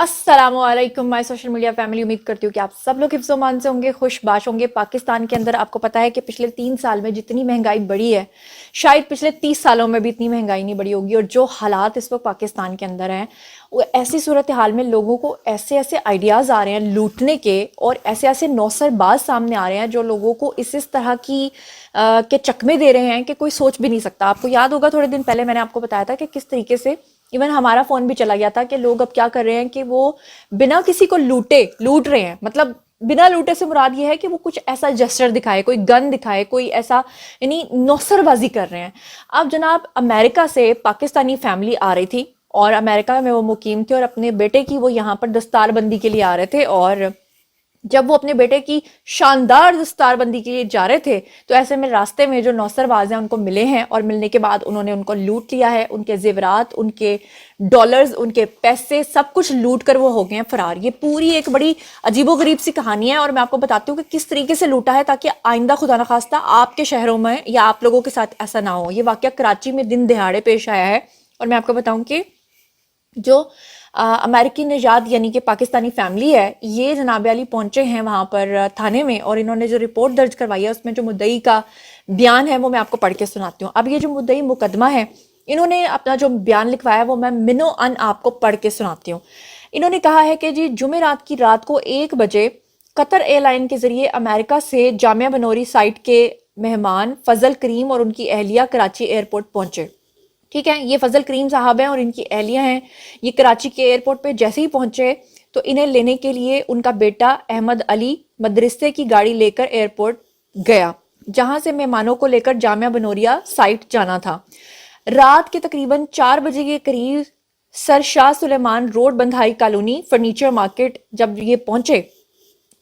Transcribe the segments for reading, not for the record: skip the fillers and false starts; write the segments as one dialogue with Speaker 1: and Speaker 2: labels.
Speaker 1: अस्सलाम वालेकुम my social media family. उम्मीद करती हूँ कि आप सब लोग हिफ्ज़ मान से होंगे, खुशबाश होंगे। पाकिस्तान के अंदर आपको पता है कि पिछले 3 साल में जितनी महंगाई बढ़ी है, शायद पिछले 30 सालों में भी इतनी महंगाई नहीं बढ़ी होगी। और जो हालात इस वक्त पाकिस्तान के अंदर हैं, वो ऐसी सूरत हाल में लोगों को ऐसे ऐसे आइडियाज़ आ रहे हैं लूटने के, और ऐसे ऐसे नौसरबाज सामने आ रहे हैं जो लोगों को इस तरह की के चकमे दे रहे हैं कि कोई सोच भी नहीं सकता। आपको याद होगा थोड़े दिन पहले मैंने आपको बताया था कि किस तरीके से इवन हमारा फोन भी चला गया था कि लोग अब क्या कर रहे हैं कि वो बिना किसी को लूट रहे हैं। मतलब बिना लूटे से मुराद ये है कि वो कुछ ऐसा जेस्चर दिखाए, कोई गन दिखाए, कोई ऐसा यानी नौसरबाजी कर रहे हैं। अब जनाब अमेरिका से पाकिस्तानी फैमिली आ रही थी और अमेरिका में वो मुकीम थे और अपने बेटे की वो यहाँ पर दस्तारबंदी के लिए आ रहे थे। और जब वो अपने बेटे की शानदार दस्तारबंदी के लिए जा रहे थे तो ऐसे में रास्ते में जो नौसरबाज हैं उनको मिले हैं, और मिलने के बाद उन्होंने उनको लूट लिया है। उनके जेवरात, उनके डॉलर्स, उनके पैसे, सब कुछ लूट कर वो हो गए हैं फरार। ये पूरी एक बड़ी अजीबोगरीब सी कहानी है और मैं आपको बताती हूँ कि किस तरीके से लूटा है, ताकि आइंदा खुदा न खास्ता आपके शहरों में या आप लोगों के साथ ऐसा ना हो। ये वाकया कराची में दिन दिहाड़े पेश आया है। और मैं आपको बताऊं कि जो अमेरिकी निजात यानी कि पाकिस्तानी फैमिली है, ये जनाब अली पहुंचे हैं वहाँ पर थाने में, और इन्होंने जो रिपोर्ट दर्ज करवाई है उसमें जो मुद्दई का बयान है वो मैं आपको पढ़ के सुनाती हूँ। अब ये जो मुद्दई मुकदमा है, इन्होंने अपना जो बयान लिखवाया वो मैं मिनो अन आपको पढ़ के सुनाती हूँ। इन्होंने कहा है कि जी जुमेरात की रात को 1 बजे कतर एयरलाइन के जरिए अमेरिका से जामिया बनोरी साइट के मेहमान फजल करीम और उनकी अहलिया कराची एयरपोर्ट पहुंचे। ठीक है, ये फजल करीम साहब हैं और इनकी अहलिया हैं। ये कराची के एयरपोर्ट पे जैसे ही पहुंचे तो इन्हें लेने के लिए उनका बेटा अहमद अली मदरसे की गाड़ी लेकर एयरपोर्ट गया, जहां से मेहमानों को लेकर जामिया बनोरिया साइट जाना था। रात के तकरीबन 4 बजे के करीब सर शाह सुलेमान रोड बंधाई कॉलोनी फर्नीचर मार्केट जब ये पहुंचे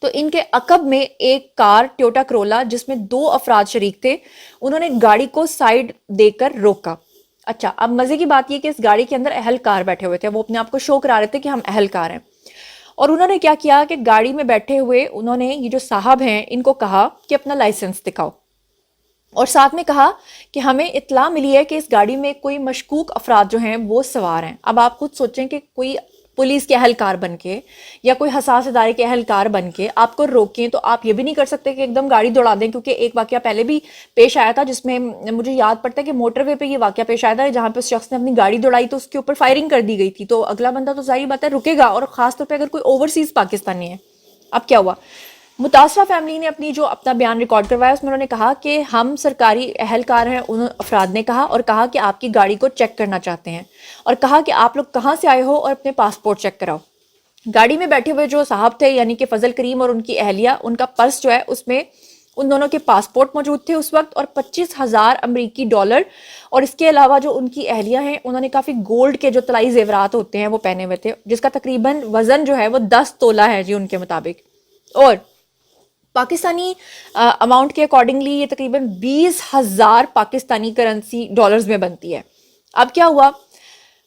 Speaker 1: तो इनके अकब में एक कार टोयोटा करोला जिसमें 2 अफराद शरीक थे, उन्होंने गाड़ी को साइड देकर रोका। अच्छा, अब मजे की बात ये कि इस गाड़ी के अंदर अहलकार बैठे हुए थे। वो अपने आप को शो करा रहे थे कि हम अहलकार हैं। और उन्होंने क्या किया कि गाड़ी में बैठे हुए उन्होंने ये जो साहब हैं इनको कहा कि अपना लाइसेंस दिखाओ, और साथ में कहा कि हमें इत्तला मिली है कि इस गाड़ी में कोई मशकूक अफराद जो हैं वो सवार हैं। अब आप खुद सोचें कि कोई पुलिस के अहलकार बन के या कोई हसास इदारे के अहलकार बन के आपको रोकें तो आप ये भी नहीं कर सकते कि एकदम गाड़ी दौड़ा दें। क्योंकि एक वाकया पहले भी पेश आया था जिसमें मुझे याद पड़ता है कि मोटरवे पे ये वाकया पेश आया था, जहाँ पे उस शख्स ने अपनी गाड़ी दौड़ाई तो उसके ऊपर फायरिंग कर दी गई थी। तो अगला बंदा तो जाहिर बात है रुकेगा, और खासतौर पर अगर कोई ओवरसीज पाकिस्तानी है। अब क्या हुआ, मुतासरा फैमिली ने अपनी जो अपना बयान रिकॉर्ड करवाया उसमें उन्होंने कहा कि हम सरकारी अहलकार हैं। उन अफराद ने कहा और कहा कि आपकी गाड़ी को चेक करना चाहते हैं, और कहा कि आप लोग कहाँ से आए हो और अपने पासपोर्ट चेक कराओ। गाड़ी में बैठे हुए जो साहब थे यानी कि फजल करीम और उनकी अहलिया, उनका पर्स जो है उसमें उन दोनों के पासपोर्ट मौजूद थे उस वक्त, और 25,000 अमरीकी डॉलर। और इसके अलावा जो उनकी अहलिया हैं उन्होंने काफ़ी गोल्ड के जो तलाई जेवरात होते हैं वो पहने हुए थे, जिसका तकरीबन वजन जो है वो 10 तोला है जी उनके मुताबिक। और पाकिस्तानी अमाउंट के अकॉर्डिंगली ये तकरीबन 20,000 पाकिस्तानी करेंसी डॉलर्स में बनती है। अब क्या हुआ,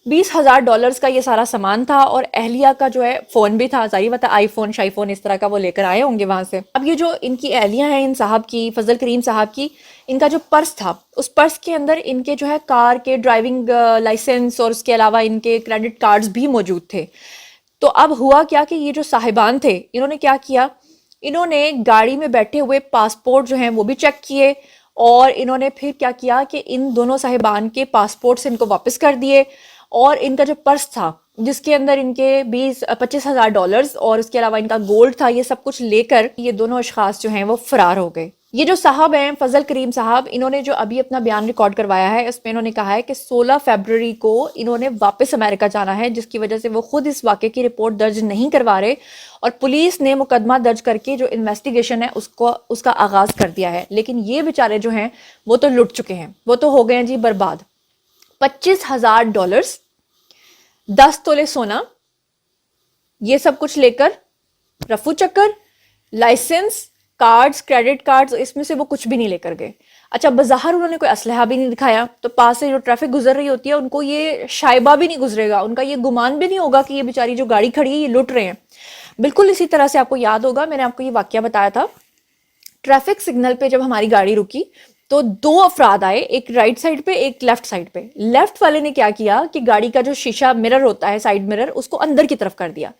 Speaker 1: 20,000 डॉलर्स का ये सारा सामान था, और अहलिया का जो है फ़ोन भी था। जाहिर बात है आईफोन शाईफोन इस तरह का वो लेकर आए होंगे वहाँ से। अब ये जो इनकी अहलिया हैं इन साहब की, फजल करीम साहब की, इनका जो पर्स था उस पर्स के अंदर इनके जो है कार के ड्राइविंग लाइसेंस और उसके अलावा इनके क्रेडिट कार्ड्स भी मौजूद थे। तो अब हुआ क्या कि ये जो साहिबान थे इन्होंने क्या किया, इन्होंने गाड़ी में बैठे हुए पासपोर्ट जो हैं वो भी चेक किए, और इन्होंने फिर क्या किया कि इन दोनों साहिबान के पासपोर्ट से इनको वापस कर दिए, और इनका जो पर्स था जिसके अंदर इनके 25,000 डॉलर्स और उसके अलावा इनका गोल्ड था, ये सब कुछ लेकर ये दोनों अशखास जो हैं वो फरार हो गए। ये जो साहब हैं फजल करीम साहब, इन्होंने जो अभी अपना बयान रिकॉर्ड करवाया है उसमें इन्होंने कहा है कि 16 फरवरी को इन्होंने वापस अमेरिका जाना है, जिसकी वजह से वो खुद इस वाक़े की रिपोर्ट दर्ज नहीं करवा रहे, और पुलिस ने मुकदमा दर्ज करके जो इन्वेस्टिगेशन है उसका आगाज़ कर दिया है। लेकिन ये बेचारे जो हैं वो तो लुट चुके हैं, वो तो हो गए हैं जी बर्बाद। 25,000 डॉलर्स, 10 तोले सोना, ये सब कुछ लेकर रफू चक्कर, लाइसेंस, कार्ड्स, क्रेडिट कार्ड्स, इसमें से वो कुछ भी नहीं लेकर गए। अच्छा, बाजार उन्होंने कोई असलहा भी नहीं दिखाया, तो पास से जो ट्रैफिक गुजर रही होती है उनको ये शायबा भी नहीं गुजरेगा, उनका ये गुमान भी नहीं होगा कि ये बेचारी जो गाड़ी खड़ी है ये लुट रहे हैं। बिल्कुल इसी तरह से आपको याद होगा मैंने आपको ये वाकया बताया था, ट्रैफिक सिग्नल पे जब हमारी गाड़ी रुकी तो दो अफराद आए, एक राइट साइड पे एक लेफ्ट साइड पे। लेफ्ट वाले ने क्या किया कि गाड़ी का जो शीशा मिरर होता है, साइड मिरर, उसको अंदर की तरफ कर दिया।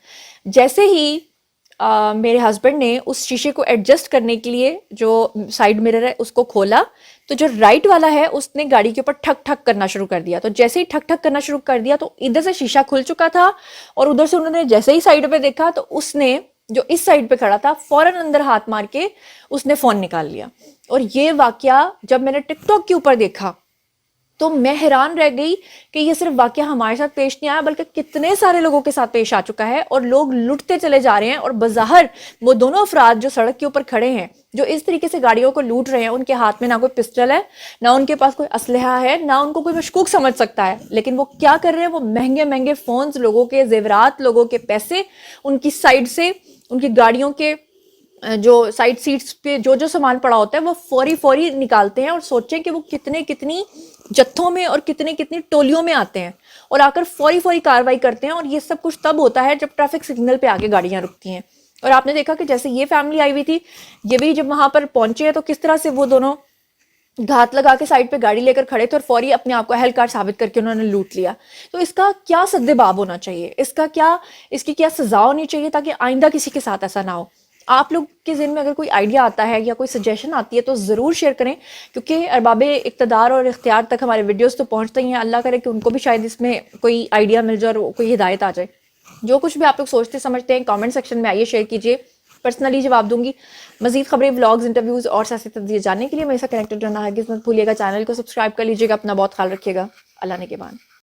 Speaker 1: जैसे ही मेरे हस्बैंड ने उस शीशे को एडजस्ट करने के लिए जो साइड मिरर है उसको खोला, तो जो राइट वाला है उसने गाड़ी के ऊपर ठक ठक करना शुरू कर दिया। तो जैसे ही ठक ठक करना शुरू कर दिया तो इधर से शीशा खुल चुका था, और उधर से उन्होंने जैसे ही साइड पे देखा तो उसने जो इस साइड पे खड़ा था फौरन अंदर हाथ मार के उसने फोन निकाल लिया। और ये वाकया जब मैंने टिकटॉक के ऊपर देखा तो मैं हैरान रह गई कि ये सिर्फ वाकया हमारे साथ पेश नहीं आया, बल्कि कितने सारे लोगों के साथ पेश आ चुका है, और लोग लुटते चले जा रहे हैं। और बज़ाहिर वो दोनों अफराद जो सड़क के ऊपर खड़े हैं, जो इस तरीके से गाड़ियों को लूट रहे हैं, उनके हाथ में ना कोई पिस्टल है, ना उनके पास कोई असलहा है, ना उनको कोई मशकूक समझ सकता है। लेकिन वो क्या कर रहे हैं, वो महंगे महंगे फोन्स, लोगों के जेवरात, लोगों के पैसे, उनकी साइड से उनकी गाड़ियों के जो साइड सीट्स पे जो जो सामान पड़ा होता है वो फौरी फौरी निकालते हैं, और सोचें कि वो कितने कितनी जत्थों में और कितने कितनी टोलियों में आते हैं और आकर फौरी फौरी कार्रवाई करते हैं। और ये सब कुछ तब होता है जब ट्रैफिक सिग्नल पे आके गाड़ियां रुकती हैं। और आपने देखा कि जैसे ये फैमिली आई हुई थी, ये भी जब वहां पर पहुंचे हैं तो किस तरह से वो दोनों घात लगा के साइड पे गाड़ी लेकर खड़े थे और फौरी अपने आप को अहलकार साबित करके उन्होंने लूट लिया। तो इसका क्या सद्देबाब होना चाहिए, इसकी क्या सजा होनी चाहिए ताकि आइंदा किसी के साथ ऐसा ना हो। आप लोग के ज़हन में अगर कोई आइडिया आता है या कोई सजेशन आती है तो ज़रूर शेयर करें, क्योंकि अरबाबे इक़्तिदार और इख्तियार तक हमारे वीडियोस तो पहुंचते ही हैं। अल्लाह करे कि उनको भी शायद इसमें कोई आइडिया मिल जाए और कोई हिदायत आ जाए। जो कुछ भी आप लोग सोचते समझते हैं कमेंट सेक्शन में आइए, शेयर कीजिए, पर्सनली जवाब दूंगी। मजीद खबरें, व्लॉग्स, इंटरव्यूज़ और सियासी तज्ज़िये जानने के लिए मेरे साथ कनेक्टेड रहना हरगिज़ मत भूलिएगा। चैनल को सब्सक्राइब कर लीजिएगा। अपना बहुत ख्याल रखिएगा। अल्लाह ने के बाद।